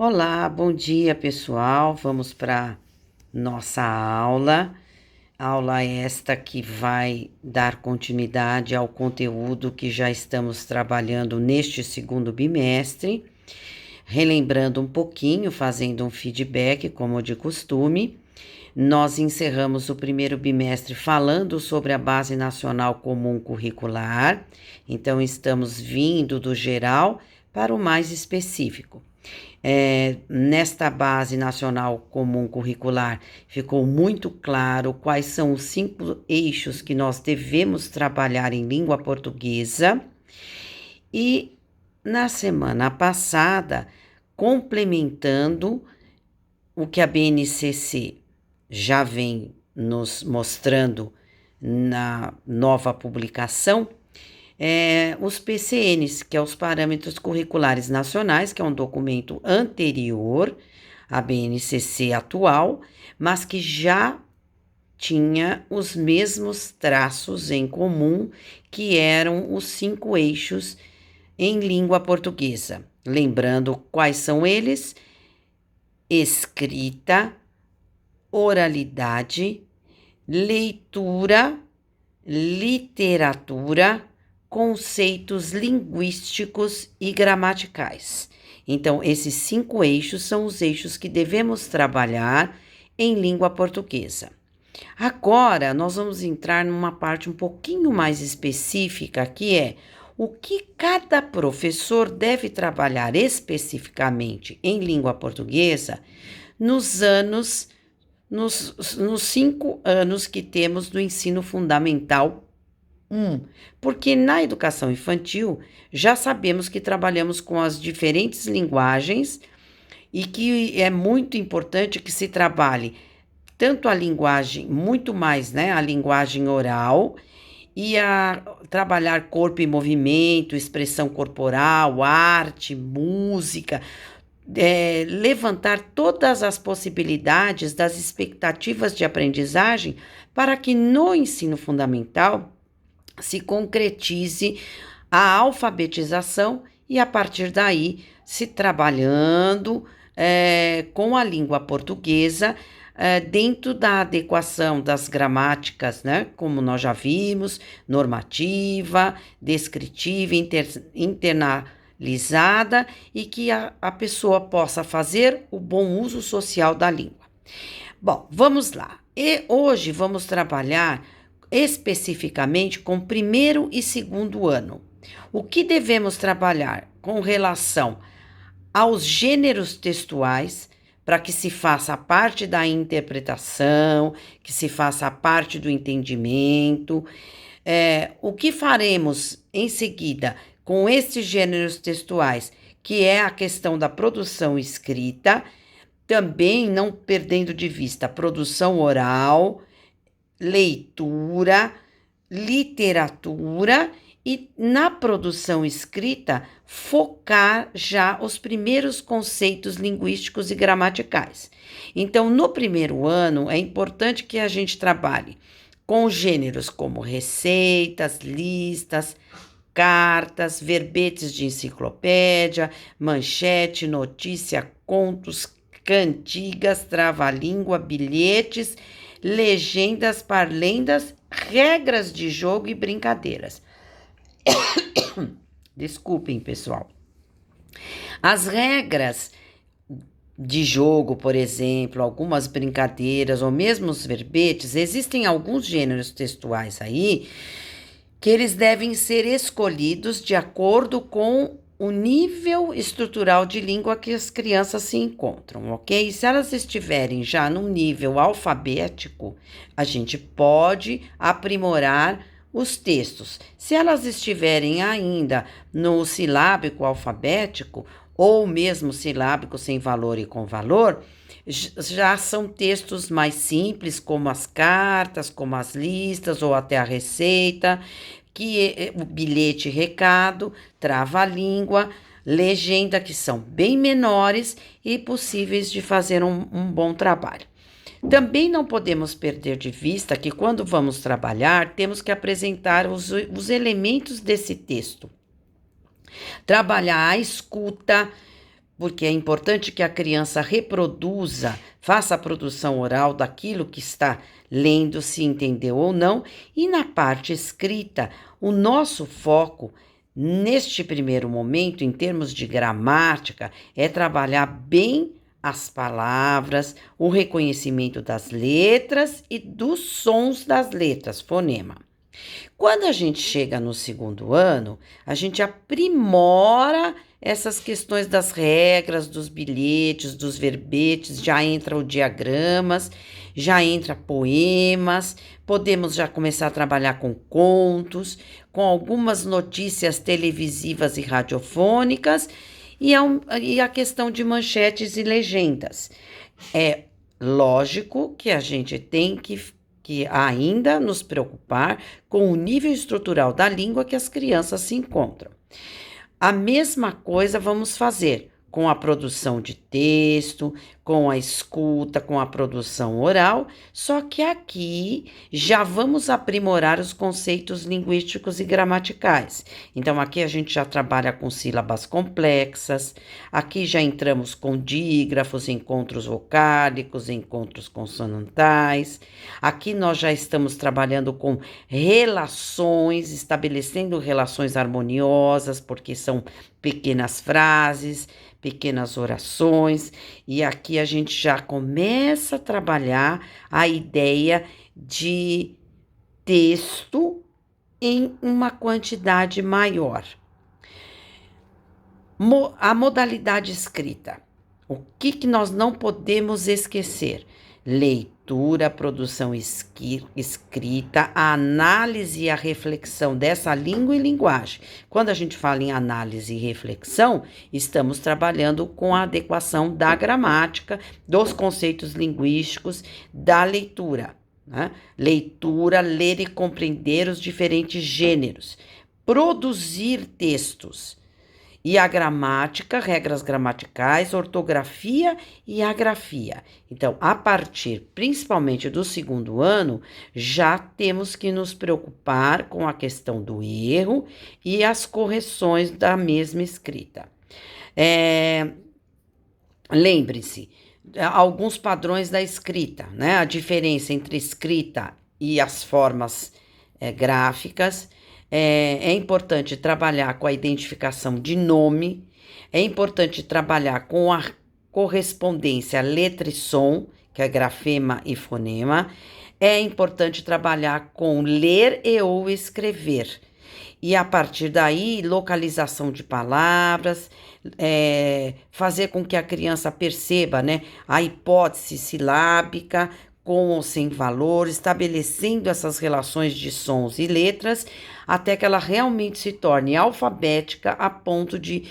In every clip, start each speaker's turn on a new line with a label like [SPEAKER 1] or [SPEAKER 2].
[SPEAKER 1] Olá, bom dia pessoal. Vamos para nossa aula esta que vai dar continuidade ao conteúdo que já estamos trabalhando neste segundo bimestre. Relembrando um pouquinho, fazendo um feedback, como de costume, nós encerramos o primeiro bimestre falando sobre a Base Nacional Comum Curricular, então estamos vindo do geral para o mais específico. Nesta Base Nacional Comum Curricular, ficou muito claro quais são os 5 eixos que nós devemos trabalhar em língua portuguesa. E na semana passada, complementando o que a BNCC já vem nos mostrando na nova publicação, os PCNs, que é os Parâmetros Curriculares Nacionais, que é um documento anterior à BNCC atual, mas que já tinha os mesmos traços em comum, que eram os 5 eixos em língua portuguesa. Lembrando quais são eles: escrita, oralidade, leitura, literatura, conceitos linguísticos e gramaticais. Então, esses 5 eixos são os eixos que devemos trabalhar em língua portuguesa. Agora, nós vamos entrar numa parte um pouquinho mais específica, que é o que cada professor deve trabalhar especificamente em língua portuguesa nos 5 anos que temos do ensino fundamental 1. Porque na educação infantil já sabemos que trabalhamos com as diferentes linguagens e que é muito importante que se trabalhe tanto a linguagem, muito mais, né, a linguagem oral, e a trabalhar corpo e movimento, expressão corporal, arte, música, levantar todas as possibilidades das expectativas de aprendizagem para que no ensino fundamental se concretize a alfabetização e a partir daí se trabalhando com a língua portuguesa dentro da adequação das gramáticas, né? Como nós já vimos, normativa, descritiva, internalizada e que a pessoa possa fazer o bom uso social da língua. Bom, vamos lá. E hoje vamos trabalhar especificamente com primeiro e segundo ano. O que devemos trabalhar com relação aos gêneros textuais, para que se faça parte da interpretação, que se faça parte do entendimento. O que faremos em seguida com esses gêneros textuais, que é a questão da produção escrita, também não perdendo de vista a produção oral, leitura, literatura e na produção escrita focar já os primeiros conceitos linguísticos e gramaticais. Então, no primeiro ano, é importante que a gente trabalhe com gêneros como receitas, listas, cartas, verbetes de enciclopédia, manchete, notícia, contos, cantigas, trava-língua, bilhetes, legendas, parlendas, regras de jogo e brincadeiras. Desculpem, pessoal. As regras de jogo, por exemplo, algumas brincadeiras ou mesmo os verbetes, existem alguns gêneros textuais aí que eles devem ser escolhidos de acordo com o nível estrutural de língua que as crianças se encontram, ok? Se elas estiverem já num nível alfabético, a gente pode aprimorar os textos. Se elas estiverem ainda no silábico alfabético, ou mesmo silábico sem valor e com valor, já são textos mais simples, como as cartas, como as listas, ou até a receita, que o bilhete recado, trava-língua, legenda, que são bem menores e possíveis de fazer um bom trabalho. Também não podemos perder de vista que quando vamos trabalhar, temos que apresentar os elementos desse texto. Trabalhar a escuta, porque é importante que a criança reproduza, faça a produção oral daquilo que está lendo, se entendeu ou não, e na parte escrita, o nosso foco neste primeiro momento, em termos de gramática, é trabalhar bem as palavras, o reconhecimento das letras e dos sons das letras, fonema. Quando a gente chega no segundo ano, a gente aprimora essas questões das regras, dos bilhetes, dos verbetes, já entra o diagramas, já entra poemas, podemos já começar a trabalhar com contos, com algumas notícias televisivas e radiofônicas e a questão de manchetes e legendas. É lógico que a gente tem que ainda nos preocupar com o nível estrutural da língua que as crianças se encontram. A mesma coisa vamos fazer com a produção de texto, com a escuta, com a produção oral, só que aqui já vamos aprimorar os conceitos linguísticos e gramaticais. Então, aqui a gente já trabalha com sílabas complexas, aqui já entramos com dígrafos, encontros vocálicos, encontros consonantais, aqui nós já estamos trabalhando com relações, estabelecendo relações harmoniosas, porque são pequenas frases, pequenas orações, e aqui a gente já começa a trabalhar a ideia de texto em uma quantidade maior. A modalidade escrita. O que nós não podemos esquecer? Leitura, produção escrita, a análise e a reflexão dessa língua e linguagem. Quando a gente fala em análise e reflexão, estamos trabalhando com a adequação da gramática, dos conceitos linguísticos, da leitura, né? Leitura, ler e compreender os diferentes gêneros, produzir textos. E a gramática, regras gramaticais, ortografia e a grafia. Então, a partir principalmente do segundo ano, já temos que nos preocupar com a questão do erro e as correções da mesma escrita. Lembre-se, alguns padrões da escrita, né? A diferença entre escrita e as formas gráficas. É importante trabalhar com a identificação de nome, é importante trabalhar com a correspondência letra e som, que é grafema e fonema, é importante trabalhar com ler e ou escrever. E a partir daí, localização de palavras, fazer com que a criança perceba, né, a hipótese silábica, com ou sem valor, estabelecendo essas relações de sons e letras, até que ela realmente se torne alfabética a ponto de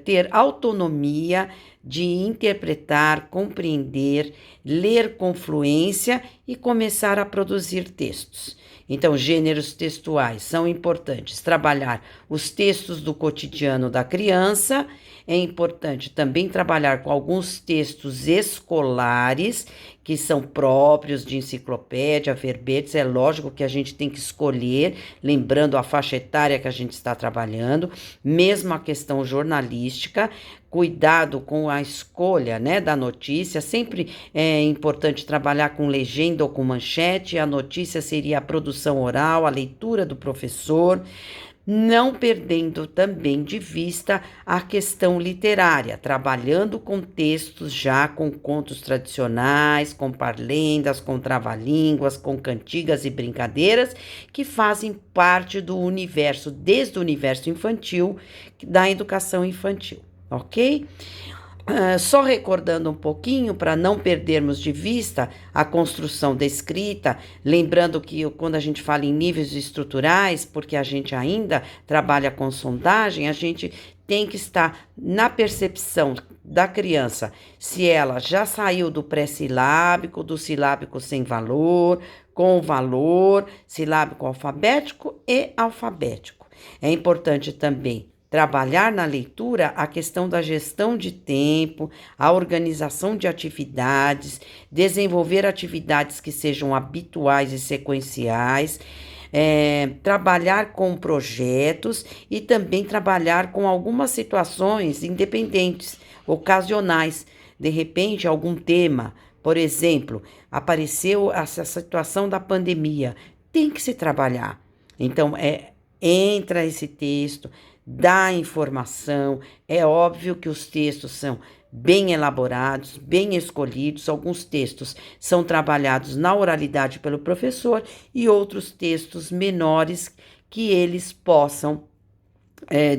[SPEAKER 1] ter autonomia de interpretar, compreender, ler com fluência e começar a produzir textos. Então, gêneros textuais são importantes. Trabalhar os textos do cotidiano da criança. É importante também trabalhar com alguns textos escolares, que são próprios de enciclopédia, verbetes. É lógico que a gente tem que escolher, lembrando a faixa etária que a gente está trabalhando, mesmo a questão jornalística. Cuidado com a escolha, né, da notícia. Sempre é importante trabalhar com legenda ou com manchete. A notícia seria a produção oral, a leitura do professor, não perdendo também de vista a questão literária, trabalhando com textos já com contos tradicionais, com parlendas, com trava-línguas, com cantigas e brincadeiras que fazem parte do universo, desde o universo infantil, da educação infantil, ok? Só recordando um pouquinho, para não perdermos de vista a construção da escrita, lembrando que quando a gente fala em níveis estruturais, porque a gente ainda trabalha com sondagem, a gente tem que estar na percepção da criança, se ela já saiu do pré-silábico, do silábico sem valor, com valor, silábico alfabético e alfabético. É importante também trabalhar na leitura a questão da gestão de tempo, a organização de atividades, desenvolver atividades que sejam habituais e sequenciais, trabalhar com projetos e também trabalhar com algumas situações independentes, ocasionais. De repente, algum tema, por exemplo, apareceu essa situação da pandemia, tem que se trabalhar. Então, entra esse texto, dá informação. É óbvio que os textos são bem elaborados, bem escolhidos. Alguns textos são trabalhados na oralidade pelo professor e outros textos menores que eles possam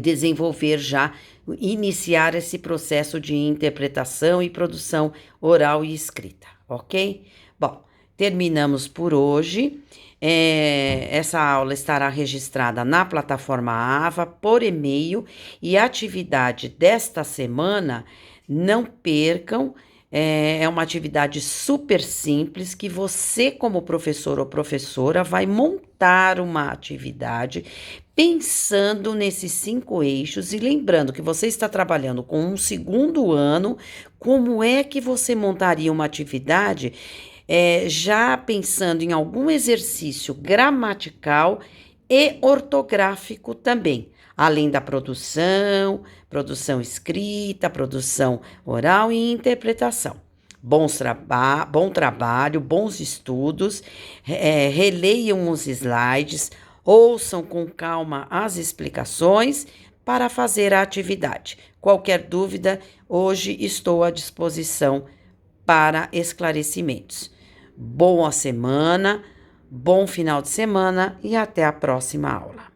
[SPEAKER 1] desenvolver já, iniciar esse processo de interpretação e produção oral e escrita, ok? Bom, terminamos por hoje. Essa aula estará registrada na plataforma AVA por e-mail e a atividade desta semana, não percam, é uma atividade super simples que você, como professor ou professora, vai montar uma atividade pensando nesses 5 eixos e lembrando que você está trabalhando com um segundo ano. Como é que você montaria uma atividade já pensando em algum exercício gramatical e ortográfico também, além da produção escrita, produção oral e interpretação. Bom trabalho, bons estudos, releiam os slides, ouçam com calma as explicações para fazer a atividade. Qualquer dúvida, hoje estou à disposição para esclarecimentos. Boa semana, bom final de semana e até a próxima aula.